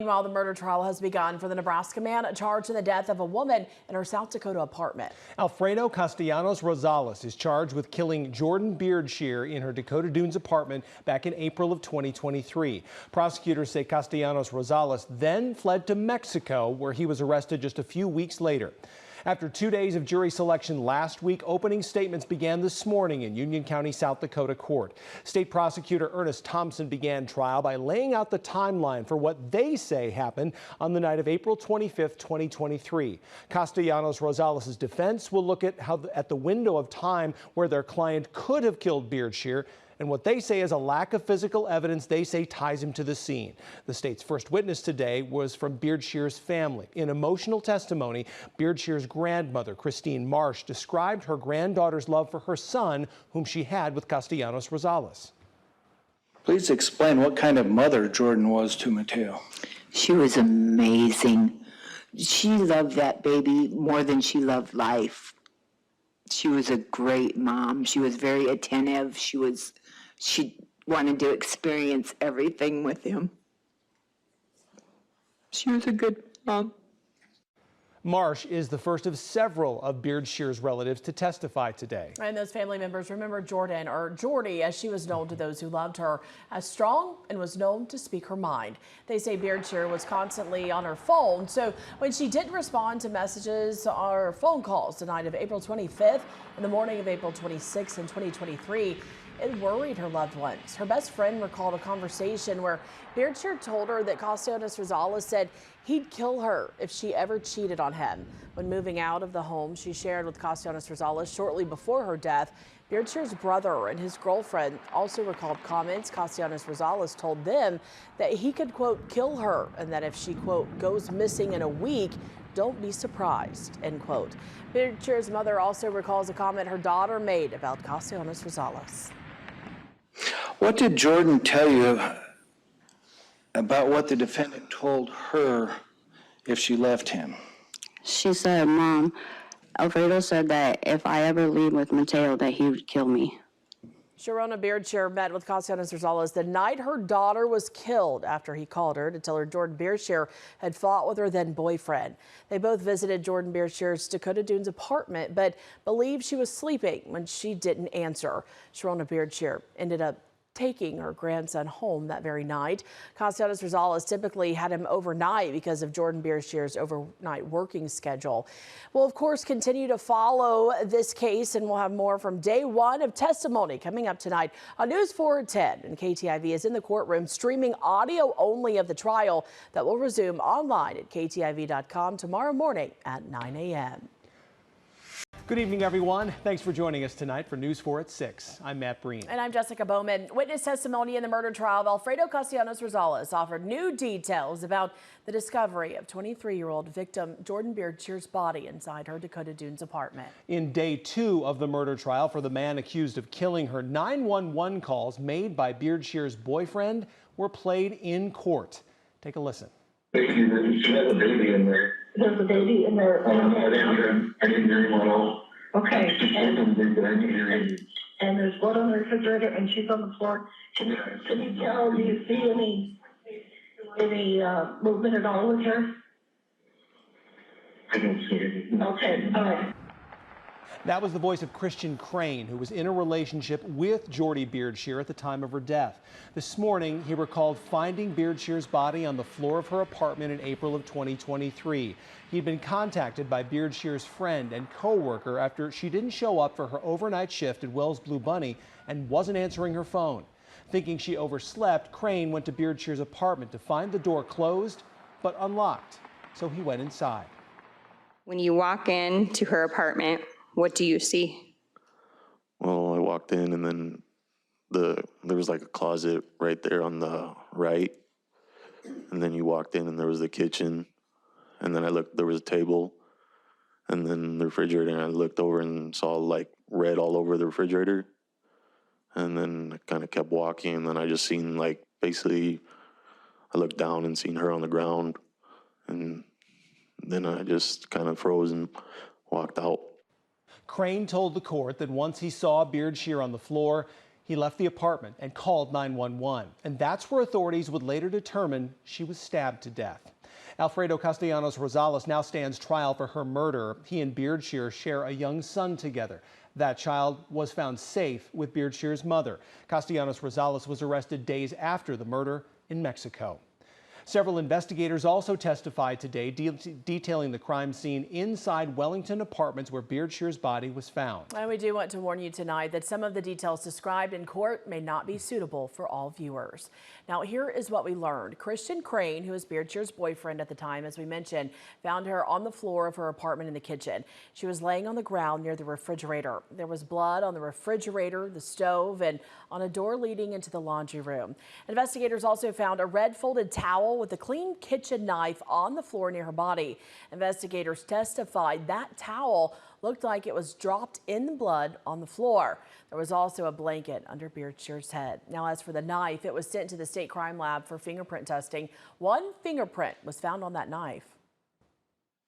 Meanwhile, the murder trial has begun for the Nebraska man charged in the death of a woman in her South Dakota apartment. Alfredo Castellanos-Rosales is charged with killing Jordan Beardshear in her Dakota Dunes apartment back in April of 2023. Prosecutors say Castellanos-Rosales then fled to Mexico, where he was arrested just a few weeks later. After 2 days of jury selection last week, opening statements began this morning in Union County, South Dakota court. State prosecutor Ernest Thompson began trial by laying out the timeline for what they say happened on the night of April 25th, 2023. Castellanos-Rosales' defense will look at the window of time where their client could have killed Beardshear, and what they say is a lack of physical evidence they say ties him to the scene. The state's first witness today was from Beardshear's family. In emotional testimony, Beardshear's grandmother, Christine Marsh, described her granddaughter's love for her son, whom she had with Castellanos-Rosales. Please explain what kind of mother Jordan was to Mateo. She was amazing. She loved that baby more than she loved life. She was a great mom. She was very attentive. She wanted to experience everything with him. She was a good mom. Marsh is the first of several of Beardshear's relatives to testify today. And those family members remember Jordan, or Jordy, as she was known to those who loved her, as strong and was known to speak her mind. They say Beardshear was constantly on her phone, so when she didn't respond to messages or phone calls the night of April 25th and the morning of April 26th in 2023, it worried her loved ones. Her best friend recalled a conversation where Beardshear told her that Castellanos-Rosales said he'd kill her if she ever cheated on him. When moving out of the home she shared with Castellanos-Rosales shortly before her death, Beardshear's brother and his girlfriend also recalled comments Castellanos-Rosales told them that he could, quote, kill her, and that if she, quote, goes missing in a week, don't be surprised, end quote. Beardshear's mother also recalls a comment her daughter made about Castellanos-Rosales. What did Jordan tell you about what the defendant told her if she left him? She said, Mom, Alfredo said that if I ever leave with Mateo, that he would kill me. Sharona Beardshear met with Castellanos-Rosales the night her daughter was killed after he called her to tell her Jordan Beardshear had fought with her then boyfriend. They both visited Jordan Beardshear's Dakota Dunes apartment, but believed she was sleeping when she didn't answer. Sharona Beardshear ended up taking her grandson home that very night. Castellanos-Rosales typically had him overnight because of Jordan Beardshear's overnight working schedule. We'll, of course, continue to follow this case, and we'll have more from day one of testimony coming up tonight on News 4 at 10. And KTIV is in the courtroom streaming audio only of the trial that will resume online at KTIV.com tomorrow morning at 9 a.m. Good evening, everyone. Thanks for joining us tonight for News 4 at 6. I'm Matt Breen. And I'm Jessica Bowman. Witness testimony in the murder trial of Alfredo Castellanos-Rosales offered new details about the discovery of 23-year-old victim Jordan Beardshear's body inside her Dakota Dunes apartment. In day 2 of the murder trial for the man accused of killing her, 911 calls made by Beardshear's boyfriend were played in court. Take a listen. She has a baby in there. There's a baby in there. I didn't hear anyone else. Okay. And there's blood on the refrigerator, and she's on the floor. Can you tell? Do you see any movement at all with her? I don't see anything. Okay. All right. That was the voice of Christian Crane, who was in a relationship with Jordy Beardshear at the time of her death. This morning, he recalled finding Beardshear's body on the floor of her apartment in April of 2023. He'd been contacted by Beardshear's friend and co-worker after she didn't show up for her overnight shift at Wells Blue Bunny and wasn't answering her phone. Thinking she overslept, Crane went to Beardshear's apartment to find the door closed but unlocked, so he went inside. When you walk into her apartment, what do you see? Well, I walked in, and then there was like a closet right there on the right. And then you walked in and there was the kitchen. And then I looked, there was a table and then the refrigerator, and I looked over and saw like red all over the refrigerator. And then I kind of kept walking, and then I just seen like, basically I looked down and seen her on the ground, and then I just kind of froze and walked out. Crane told the court that once he saw Beardshear on the floor, He left the apartment and called 911, and that's where authorities would later determine she was stabbed to death. Alfredo Castellanos-Rosales now stands trial for her murder. He and Beardshear share a young son together. That child was found safe with Beardshear's mother. Castellanos-Rosales was arrested days after the murder in Mexico. Several investigators also testified today detailing the crime scene inside Wellington Apartments where Beardshear's body was found. And we do want to warn you tonight that some of the details described in court may not be suitable for all viewers. Now, here is what we learned. Christian Crane, who was Beardshear's boyfriend at the time, as we mentioned, found her on the floor of her apartment in the kitchen. She was laying on the ground near the refrigerator. There was blood on the refrigerator, the stove, and on a door leading into the laundry room. Investigators also found a red folded towel with a clean kitchen knife on the floor near her body. Investigators testified that towel looked like it was dropped in the blood on the floor. There was also a blanket under Beardshear's head. Now, as for the knife, it was sent to the state crime lab for fingerprint testing. One fingerprint was found on that knife.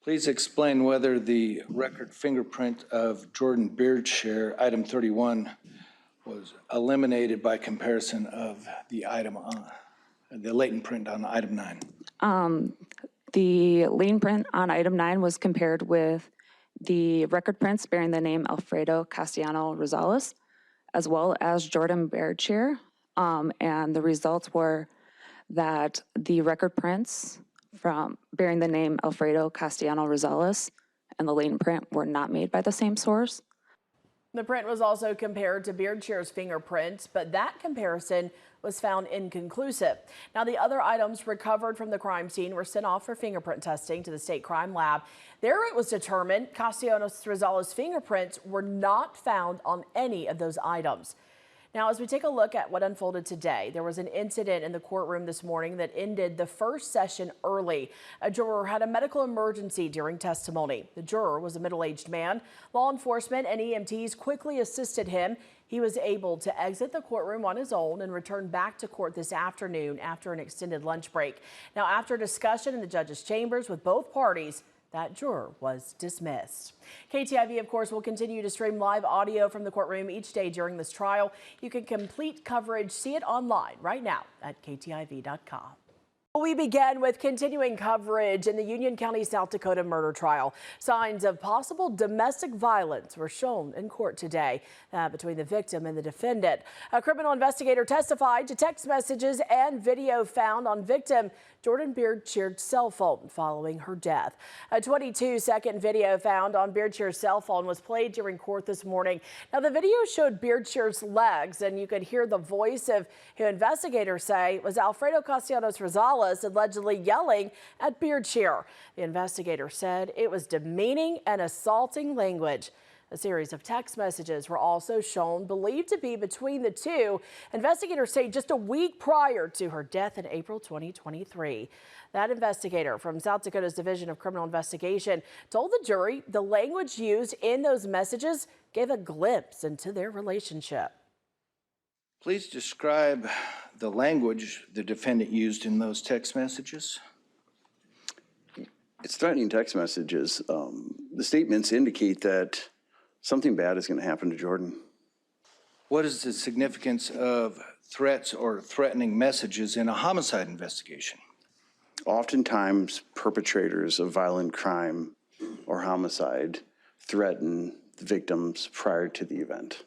Please explain whether the record fingerprint of Jordan Beardshear, item 31, was eliminated by comparison of the item on the latent print on item 9. The latent print on item 9 was compared with the record prints bearing the name Alfredo Castellanos-Rosales, as well as Jordan Beardshear. And the results were that the record prints from bearing the name Alfredo Castellanos-Rosales and the latent print were not made by the same source. The print was also compared to Beardshear's fingerprints, but that comparison was found inconclusive. Now, the other items recovered from the crime scene were sent off for fingerprint testing to the state crime lab. There it was determined Castellanos-Rosales' fingerprints were not found on any of those items. Now, as we take a look at what unfolded today, there was an incident in the courtroom this morning that ended the first session early. A juror had a medical emergency during testimony. The juror was a middle-aged man. Law enforcement and EMTs quickly assisted him. He was able to exit the courtroom on his own and return back to court this afternoon after an extended lunch break. Now, after discussion in the judge's chambers with both parties, that juror was dismissed. KTIV, of course, will continue to stream live audio from the courtroom each day during this trial. You can complete coverage, see it online right now at KTIV.com. We begin with continuing coverage in the Union County, South Dakota murder trial. Signs of possible domestic violence were shown in court today between the victim and the defendant. A criminal investigator testified to text messages and video found on victim Jordan Beardshear's cell phone following her death. A 22-second video found on Beardshear's cell phone was played during court this morning. Now, the video showed Beardshear's legs, and you could hear the voice of who investigators say was Alfredo Castellanos-Rosales allegedly yelling at Beardshear. The investigator said it was demeaning and assaulting language. A series of text messages were also shown, believed to be between the two. Investigators say just a week prior to her death in April 2023. That investigator from South Dakota's Division of Criminal Investigation told the jury the language used in those messages gave a glimpse into their relationship. Please describe the language the defendant used in those text messages. It's threatening text messages. The statements indicate that something bad is going to happen to Jordan. What is the significance of threats or threatening messages in a homicide investigation? Oftentimes, perpetrators of violent crime or homicide threaten the victims prior to the event.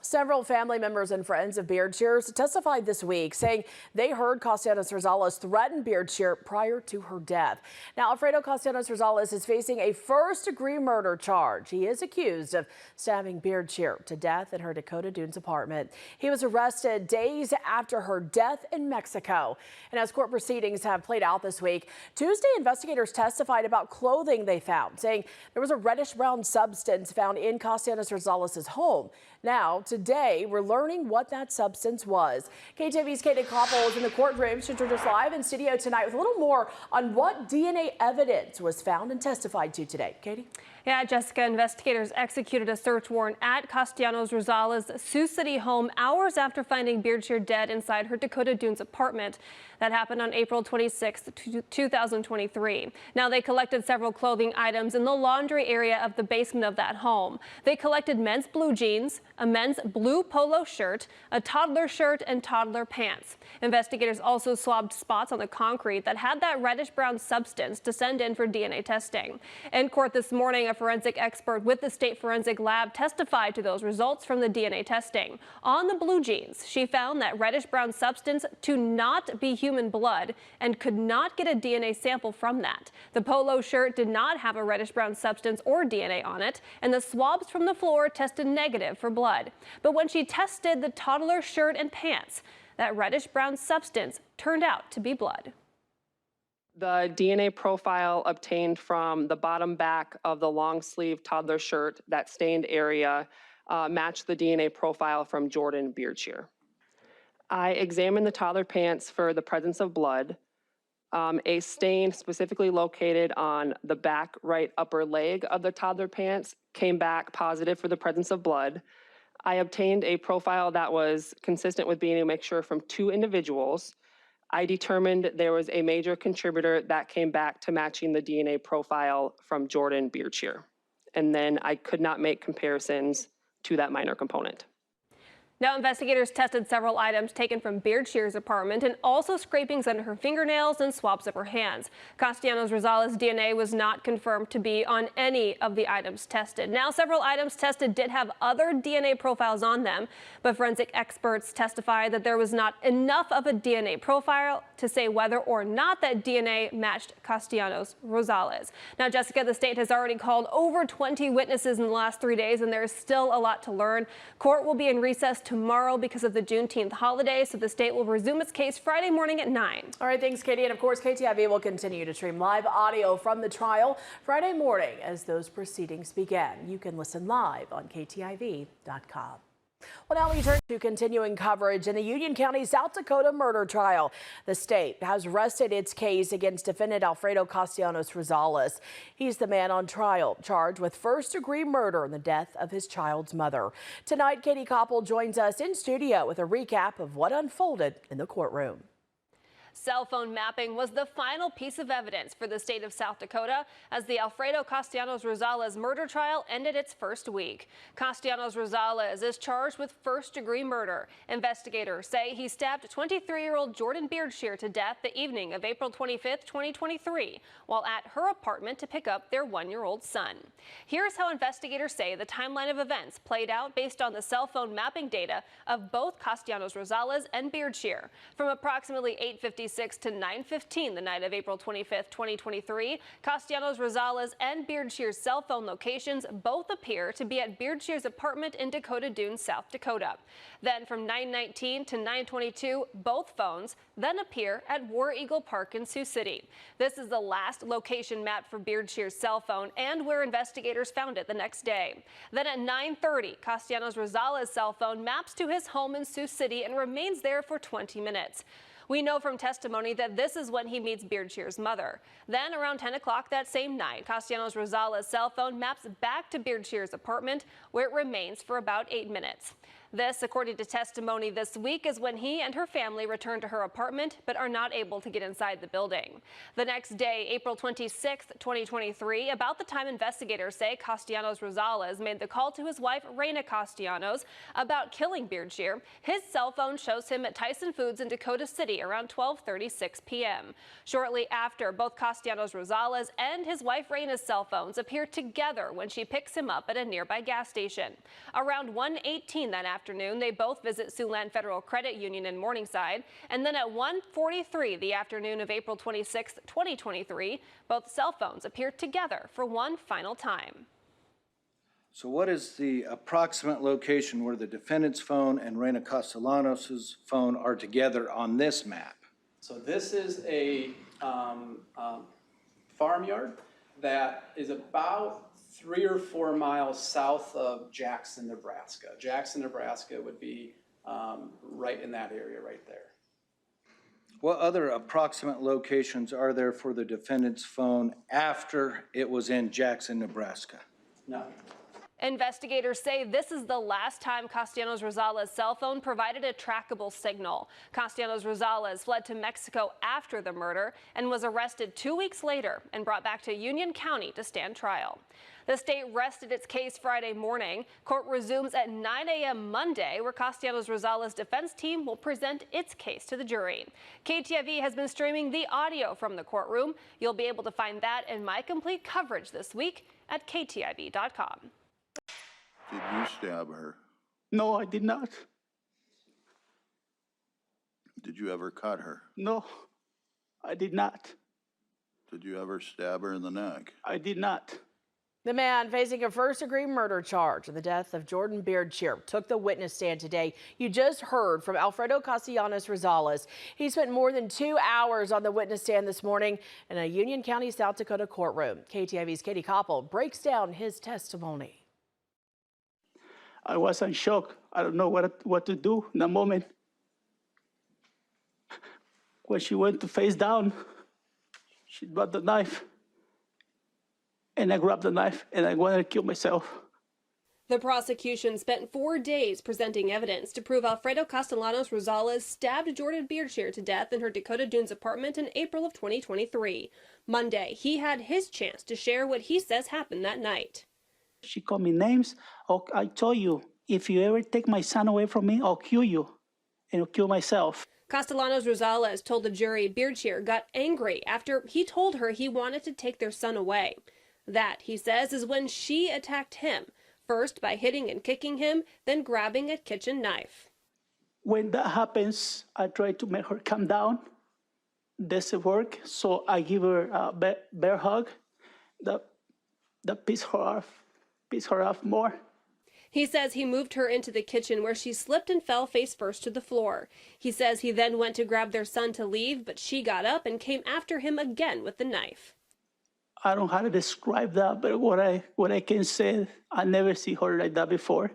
Several family members and friends of Beardshear's testified this week, saying they heard Castellanos-Rosales threaten Beardshear prior to her death. Now, Alfredo Castellanos-Rosales is facing a first-degree murder charge. He is accused of stabbing Beardshear to death in her Dakota Dunes apartment. He was arrested days after her death in Mexico. And as court proceedings have played out this week, Tuesday investigators testified about clothing they found, saying there was a reddish-brown substance found in Castellanos-Rosales' home. Now, today, we're learning what that substance was. KTV's Katie Koppel is in the courtroom. She joins us live in studio tonight with a little more on what DNA evidence was found and testified to today. Katie? Yeah, Jessica, investigators executed a search warrant at Castellanos-Rosales' Sioux City home hours after finding Beardshear dead inside her Dakota Dunes apartment. That happened on April 26, 2023. Now, they collected several clothing items in the laundry area of the basement of that home. They collected men's blue jeans, a men's blue polo shirt, a toddler shirt, and toddler pants. Investigators also swabbed spots on the concrete that had that reddish-brown substance to send in for DNA testing. In court this morning, a forensic expert with the state forensic lab testified to those results from the DNA testing. On the blue jeans, she found that reddish-brown substance to not be human blood and could not get a DNA sample from that. The polo shirt did not have a reddish-brown substance or DNA on it, and the swabs from the floor tested negative for blood. But when she tested the toddler shirt and pants, that reddish-brown substance turned out to be blood. The DNA profile obtained from the bottom back of the long sleeve toddler shirt, that stained area, matched the DNA profile from Jordan Beardshear. I examined the toddler pants for the presence of blood. A stain specifically located on the back right upper leg of the toddler pants came back positive for the presence of blood. I obtained a profile that was consistent with being a mixture from 2 individuals. I determined there was a major contributor that came back to matching the DNA profile from Jordan Beardshear. And then I could not make comparisons to that minor component. Now, investigators tested several items taken from Beardshear's apartment and also scrapings under her fingernails and swabs of her hands. Castellanos-Rosales' DNA was not confirmed to be on any of the items tested. Now, several items tested did have other DNA profiles on them, but forensic experts testified that there was not enough of a DNA profile to say whether or not that DNA matched Castellanos-Rosales. Now, Jessica, the state has already called over 20 witnesses in the last 3 days, and there is still a lot to learn. Court will be in recess tomorrow because of the Juneteenth holiday, so the state will resume its case Friday morning at 9. All right, thanks, Katie. And of course, KTIV will continue to stream live audio from the trial Friday morning as those proceedings begin. You can listen live on KTIV.com. Well, now we turn to continuing coverage in the Union County, South Dakota murder trial. The state has rested its case against defendant Alfredo Castellanos-Rosales. He's the man on trial, charged with first-degree murder in the death of his child's mother. Tonight, Katie Koppel joins us in studio with a recap of what unfolded in the courtroom. Cell phone mapping was the final piece of evidence for the state of South Dakota as the Alfredo Castellanos-Rosales murder trial ended its first week. Castellanos-Rosales is charged with first-degree murder. Investigators say he stabbed 23-year-old Jordan Beardshear to death the evening of April 25, 2023, while at her apartment to pick up their 1-year-old son. Here's how investigators say the timeline of events played out based on the cell phone mapping data of both Castellanos-Rosales and Beardshear. From approximately 8:56 to 9:15 the night of April 25, 2023, Castellanos-Rosales and Beardshear's cell phone locations both appear to be at Beardshear's apartment in Dakota Dunes, South Dakota. Then from 9:19 to 9:22, both phones then appear at War Eagle Park in Sioux City. This is the last location map for Beardshear's cell phone and where investigators found it the next day. Then at 9:30, Castellanos-Rosales' cell phone maps to his home in Sioux City and remains there for 20 minutes. We know from testimony that this is when he meets Beardshear's mother. Then around 10 o'clock that same night, Castellanos-Rosales' cell phone maps back to Beardshear's apartment, where it remains for about 8 minutes. This, according to testimony this week, is when he and her family return to her apartment but are not able to get inside the building. The next day, April 26, 2023, about the time investigators say Castellanos-Rosales made the call to his wife, Raina Castellanos, about killing Beardshear, his cell phone shows him at Tyson Foods in Dakota City around 12:36 p.m. Shortly after, both Castellanos-Rosales and his wife Raina's cell phones appear together when she picks him up at a nearby gas station. Around 1:18 that afternoon, they both visit Siouxland Federal Credit Union in Morningside, and then at 1:43 the afternoon of April 26, 2023, both cell phones appear together for one final time. So what is the approximate location where the defendant's phone and Raina Castellanos' phone are together on this map? So this is a farmyard that is about 3 or 4 miles south of Jackson, Nebraska. Jackson, Nebraska would be right in that area right there. What other approximate locations are there for the defendant's phone after it was in Jackson, Nebraska? No. Investigators say this is the last time Castellanos-Rosales' cell phone provided a trackable signal. Castellanos-Rosales fled to Mexico after the murder and was arrested 2 weeks later and brought back to Union County to stand trial. The state rested its case Friday morning. Court resumes at 9 a.m. Monday, where Castellanos-Rosales' defense team will present its case to the jury. KTIV has been streaming the audio from the courtroom. You'll be able to find that and my complete coverage this week at KTIV.com. Did you stab her? No, I did not. Did you ever cut her? No, I did not. Did you ever stab her in the neck? I did not. The man facing a first-degree murder charge in the death of Jordan Beardshear took the witness stand today. You just heard from Alfredo Castellanos-Rosales. He spent more than 2 hours on the witness stand this morning in a Union County, South Dakota courtroom. KTIV's Katie Koppel breaks down his testimony. I was in shock. I don't know what to do in that moment. When she went to face down, she brought the knife. And I grabbed the knife and I wanted to kill myself. The prosecution spent 4 days presenting evidence to prove Alfredo Castellanos-Rosales stabbed Jordan Beardshear to death in her Dakota Dunes apartment in April of 2023. Monday, he had his chance to share what he says happened that night. She called me names. Oh, I told you, if you ever take my son away from me, I'll kill you and I'll kill myself. Castellanos-Rosales told the jury Beardshear got angry after he told her he wanted to take their son away. That, he says, is when she attacked him, first by hitting and kicking him, then grabbing a kitchen knife. When that happens, I try to make her calm down. Doesn't work, so I give her a bear hug. That piss her off more. He says he moved her into the kitchen where she slipped and fell face first to the floor. He says he then went to grab their son to leave, but she got up and came after him again with the knife. I don't know how to describe that, but what I can say, I never see her like that before.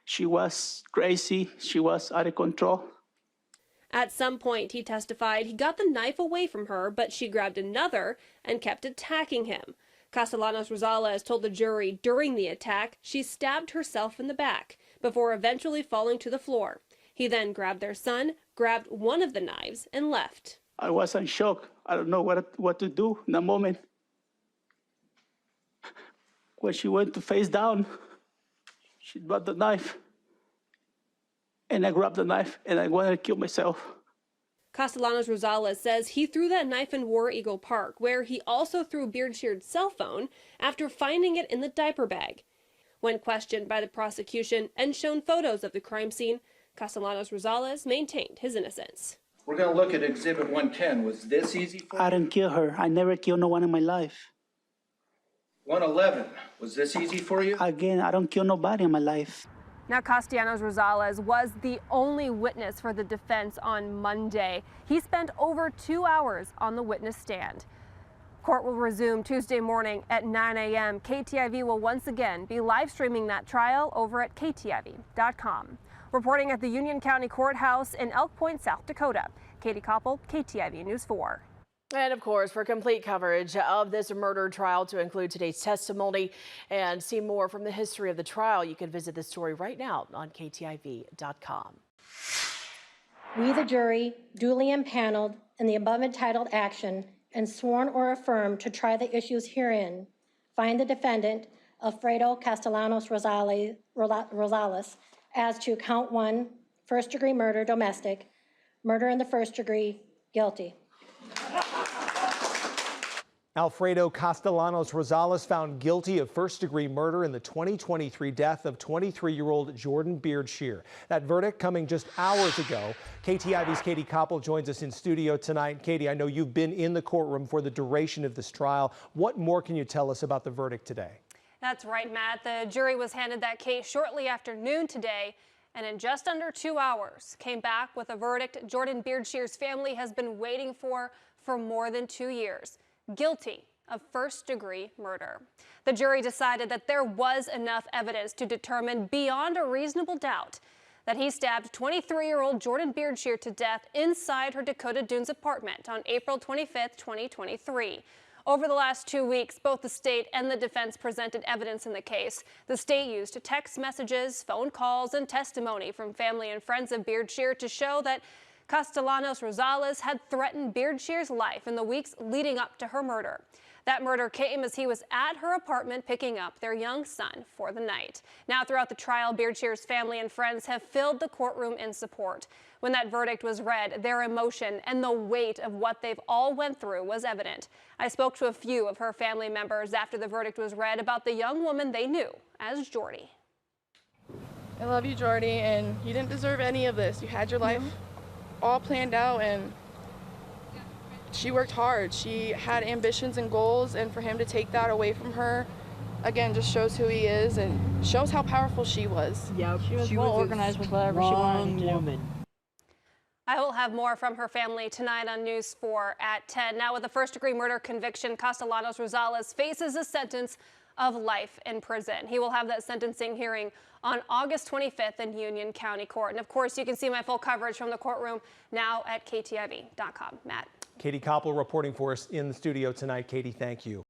She was crazy. She was out of control. At some point, he testified, he got the knife away from her, but she grabbed another and kept attacking him. Castellanos-Rosales told the jury during the attack she stabbed herself in the back before eventually falling to the floor. He then grabbed their son, grabbed one of the knives, and left. I was in shock. I don't know what to do in that moment. When she went to face down, she brought the knife. And I grabbed the knife and I wanted to kill myself. Castellanos-Rosales says he threw that knife in War Eagle Park, where he also threw Beardshear's cell phone after finding it in the diaper bag. When questioned by the prosecution and shown photos of the crime scene, Castellanos-Rosales maintained his innocence. We're going to look at Exhibit 110. Was this easy for you? I didn't kill her. I never killed no one in my life. 111. Was this easy for you? Again, I don't kill nobody in my life. Now, Castellanos-Rosales was the only witness for the defense on Monday. He spent over 2 hours on the witness stand. Court will resume Tuesday morning at 9 a.m. KTIV will once again be live streaming that trial over at KTIV.com. Reporting at the Union County Courthouse in Elk Point, South Dakota, Katie Koppel, KTIV News 4. And of course, for complete coverage of this murder trial, to include today's testimony and see more from the history of the trial, you can visit this story right now on KTIV.com. We, the jury, duly impaneled in the above entitled action and sworn or affirmed to try the issues herein, find the defendant, Alfredo Castellanos-Rosales, as to count 1, first-degree murder, domestic, murder in the first degree, guilty. Alfredo Castellanos-Rosales found guilty of first-degree murder in the 2023 death of 23-year-old Jordan Beardshear. That verdict coming just hours ago. KTIV's Katie Koppel joins us in studio tonight. Katie, I know you've been in the courtroom for the duration of this trial. What more can you tell us about the verdict today? That's right, Matt. The jury was handed that case shortly after noon today, and in just under 2 hours came back with a verdict Jordan Beardshear's family has been waiting for more than 2 years. Guilty of first-degree murder. The jury decided that there was enough evidence to determine beyond a reasonable doubt that he stabbed 23-year-old Jordan Beardshear to death inside her Dakota Dunes apartment on April 25th, 2023. Over the last 2 weeks, both the state and the defense presented evidence in the case. The state used text messages, phone calls, and testimony from family and friends of Beardshear to show that Castellanos-Rosales had threatened Beardshear's life in the weeks leading up to her murder. That murder came as he was at her apartment picking up their young son for the night. Now, throughout the trial, Beardshear's family and friends have filled the courtroom in support. When that verdict was read, their emotion and the weight of what they've all went through was evident. I spoke to a few of her family members after the verdict was read about the young woman they knew as Jordy. I love you, Jordy, and you didn't deserve any of this. You had your life all planned out, and she worked hard. She had ambitions and goals, and for him to take that away from her, again, just shows who he is and shows how powerful she was. Yeah, she was well organized with whatever she wanted to do. I will have more from her family tonight on News 4 at 10. Now, with a first-degree murder conviction, Castellanos-Rosales faces a sentence of life in prison. He will have that sentencing hearing on August 25th in Union County Court. And of course, you can see my full coverage from the courtroom now at KTIV.com. Matt. Katie Koppel reporting for us in the studio tonight. Katie, thank you.